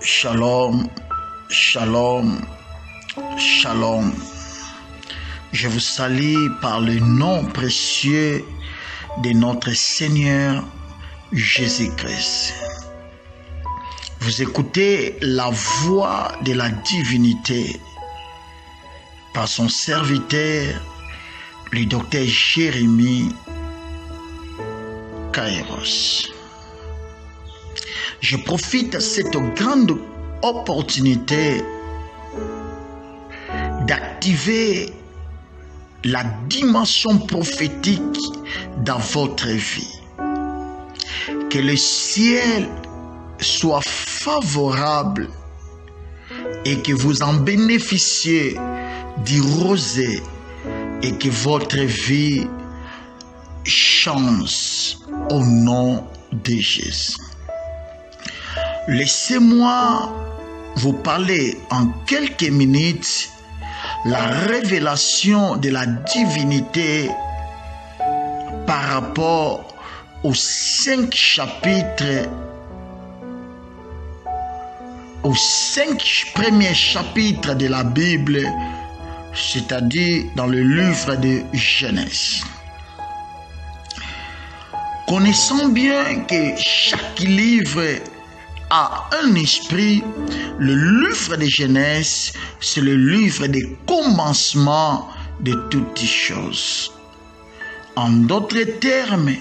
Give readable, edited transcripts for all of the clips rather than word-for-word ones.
Shalom, shalom, shalom. Je vous salue par le nom précieux de notre Seigneur Jésus-Christ. Vous écoutez la voix de la divinité par son serviteur, le docteur Jérémie Kairos. Je profite de cette grande opportunité d'activer la dimension prophétique dans votre vie. Que le ciel soit favorable et que vous en bénéficiez du rosée et que votre vie change au nom de Jésus. Laissez-moi vous parler en quelques minutes la révélation de la divinité par rapport aux 5 chapitres, aux 5 premiers chapitres de la Bible, c'est-à-dire dans le livre de Genèse. Connaissant bien que chaque livre a un esprit, le livre de Genèse, c'est le livre des commencements de toutes choses. En d'autres termes,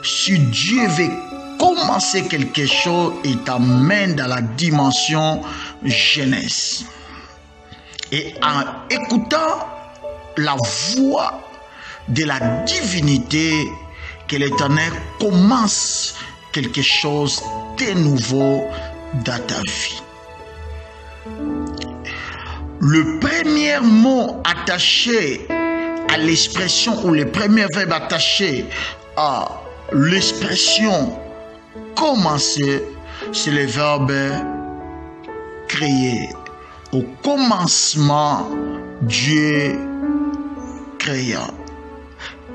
si Dieu veut commencer quelque chose, il t'amène dans la dimension Genèse. Et en écoutant la voix de la divinité, que l'Éternel commence quelque chose de nouveau dans ta vie. Le premier mot attaché à l'expression ou le premier verbe attaché à l'expression commencer, c'est le verbe créer. Au commencement, Dieu créa.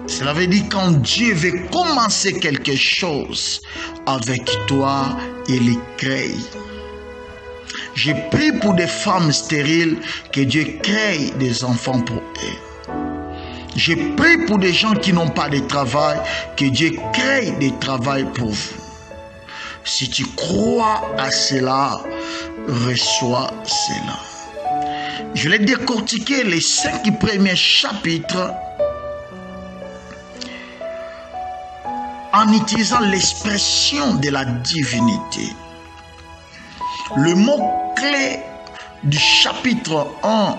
Cela veut dire quand Dieu veut commencer quelque chose avec toi, il le crée. Je prie pour des femmes stériles que Dieu crée des enfants pour eux. Je prie pour des gens qui n'ont pas de travail, que Dieu crée des travail pour vous. Si tu crois à cela, reçois cela. Je vais décortiquer les 5 premiers chapitres en utilisant l'expression de la divinité. Le mot-clé du chapitre 1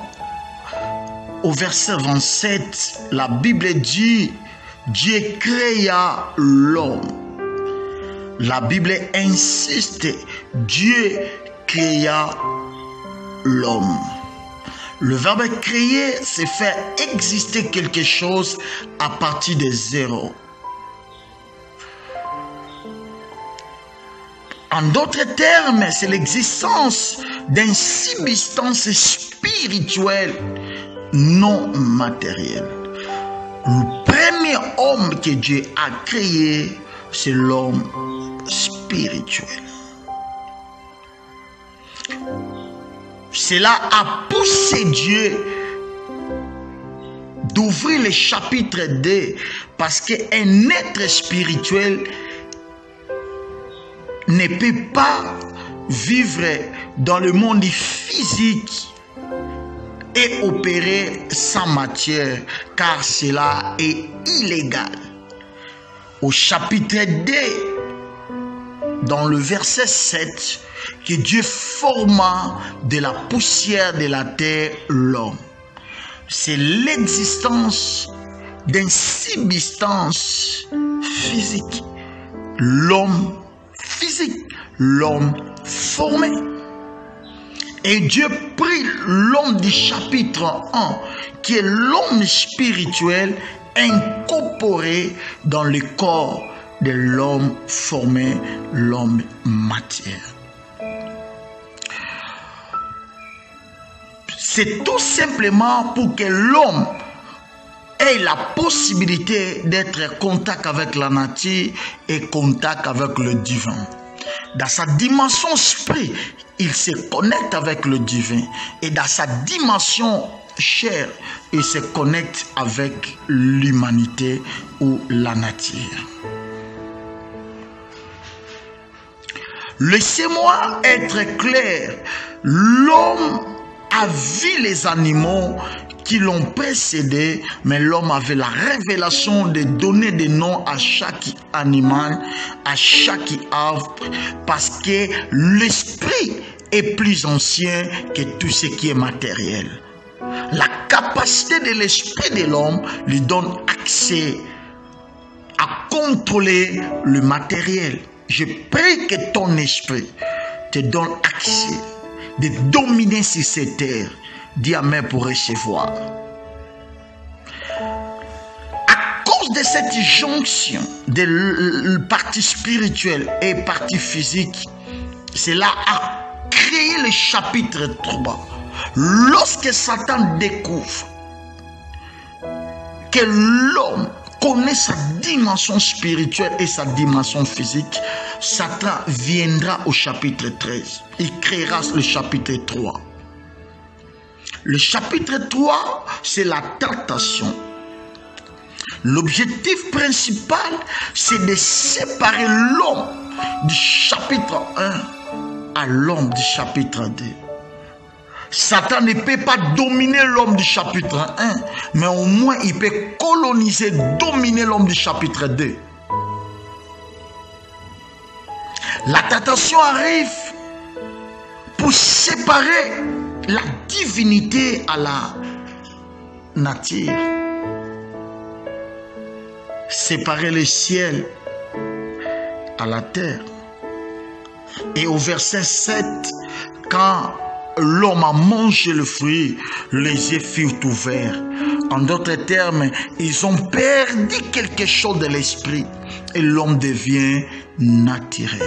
au verset 27, la Bible dit « Dieu créa l'homme ». La Bible insiste « Dieu créa l'homme ». Le verbe créer, c'est faire exister quelque chose à partir de zéro. En d'autres termes, c'est l'existence d'une substance spirituelle non matérielle. Le premier homme que Dieu a créé, c'est l'homme spirituel. Cela a poussé Dieu d'ouvrir le chapitre 2 parce qu'un être spirituel ne peut pas vivre dans le monde physique et opérer sans matière, car cela est illégal. Au chapitre 2, dans le verset 7, que Dieu forma de la poussière de la terre l'homme. C'est l'existence d'une substance physique. L'homme physique, l'homme formé. Et Dieu prit l'homme du chapitre 1, qui est l'homme spirituel, incorporé dans le corps de l'homme formé, l'homme matière. C'est tout simplement pour que l'homme ait la possibilité d'être en contact avec la nature et contact avec le divin. Dans sa dimension esprit, il se connecte avec le divin. Et dans sa dimension chair, il se connecte avec l'humanité ou la nature. Laissez-moi être clair. L'homme a vu les animaux qui l'ont précédé, mais l'homme avait la révélation de donner des noms à chaque animal, à chaque arbre, parce que l'esprit est plus ancien que tout ce qui est matériel. La capacité de l'esprit de l'homme lui donne accès à contrôler le matériel. Je prie que ton esprit te donne accès de dominer sur cette terre. Dis Amen pour recevoir. À cause de cette jonction de partie spirituelle et partie physique, cela a créé le chapitre 3. Lorsque Satan découvre que l'homme connaît sa dimension spirituelle et sa dimension physique, Satan viendra au chapitre 13. Il créera le chapitre 3. Le chapitre 3, c'est la tentation. L'objectif principal, c'est de séparer l'homme du chapitre 1 à l'homme du chapitre 2. Satan ne peut pas dominer l'homme du chapitre 1, mais au moins il peut coloniser, dominer l'homme du chapitre 2. La tentation arrive pour séparer la divinité à la nature. Séparer le ciel à la terre. Et au verset 7, quand l'homme a mangé le fruit, les yeux furent ouverts. En d'autres termes, ils ont perdu quelque chose de l'esprit et l'homme devient naturel.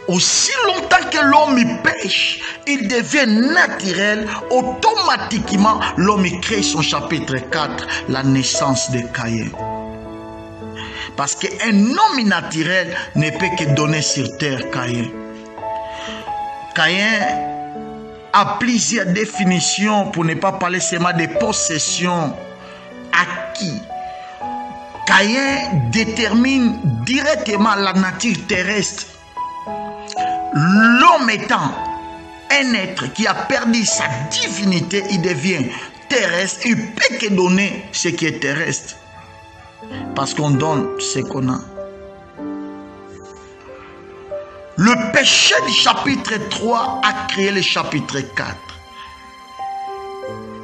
Aussi longtemps que l'homme pêche, il devient naturel, automatiquement l'homme crée son chapitre 4, la naissance de Caïn. Parce qu'un homme naturel ne peut que donner sur terre Caïn. Caïn a plusieurs définitions pour ne pas parler seulement des possessions acquises. Caïn détermine directement la nature terrestre. L'homme étant un être qui a perdu sa divinité, il devient terrestre. Il ne peut que donner ce qui est terrestre. Parce qu'on donne ce qu'on a. Le péché du chapitre 3 a créé le chapitre 4.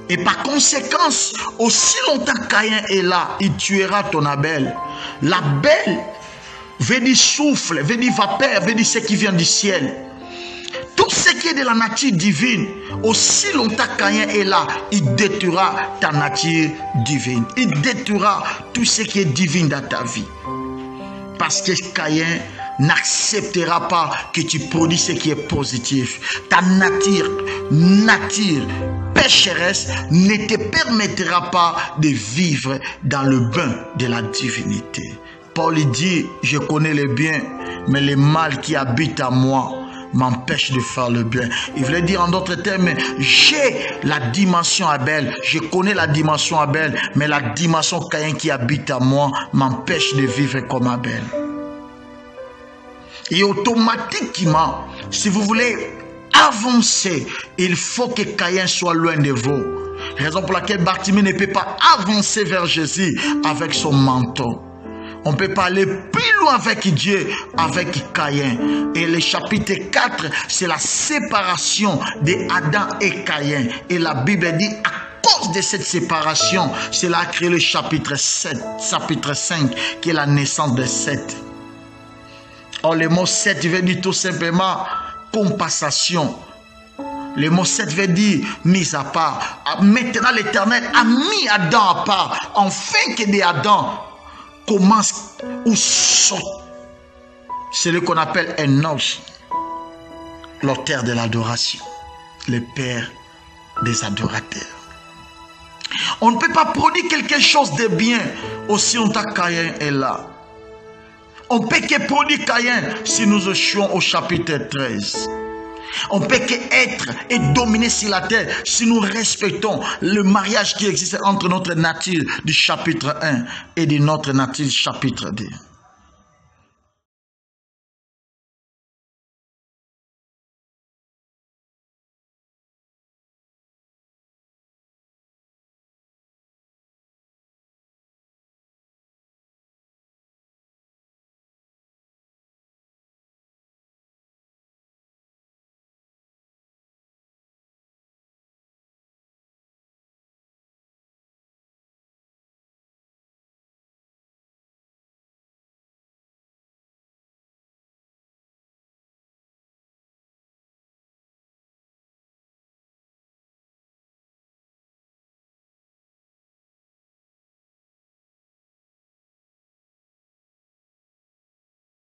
Et par conséquence, aussi longtemps Caïn est là, il tuera ton Abel. L'Abel veut dire souffle, veut dire vapeur, veut dire ce qui vient du ciel. Tout ce qui est de la nature divine, aussi longtemps Caïn est là, il détruira ta nature divine. Il détruira tout ce qui est divin dans ta vie. Parce que Caïn n'acceptera pas que tu produis ce qui est positif. Ta nature pécheresse ne te permettra pas de vivre dans le bain de la divinité. Paul dit, je connais le bien, mais le mal qui habite à moi m'empêche de faire le bien. Il voulait dire en d'autres termes, j'ai la dimension Abel, je connais la dimension Abel, mais la dimension Caïn qui habite à moi m'empêche de vivre comme Abel. Et automatiquement, si vous voulez avancer, il faut que Caïn soit loin de vous. Raison pour laquelle Bartimée ne peut pas avancer vers Jésus avec son manteau. On ne peut pas aller plus loin avec Dieu, avec Caïn. Et le chapitre 4, c'est la séparation d'Adam et Caïn. Et la Bible dit, à cause de cette séparation, cela a créé le chapitre 7, chapitre 5, qui est la naissance de Seth. Or, le mot Seth veut dire tout simplement compensation. Le mot Seth veut dire mise à part. Maintenant, l'Éternel a mis Adam à part, afin que de Adam commence ou saute. C'est ce qu'on appelle Enoch, l'auteur de l'adoration, le père des adorateurs. On ne peut pas produire quelque chose de bien aussi longtemps que Caïn est là. On peut que produire Caïn si nous échouons au chapitre 13. On peut qu'être et dominer sur la terre si nous respectons le mariage qui existe entre notre nature du chapitre 1 et de notre nature du chapitre 2.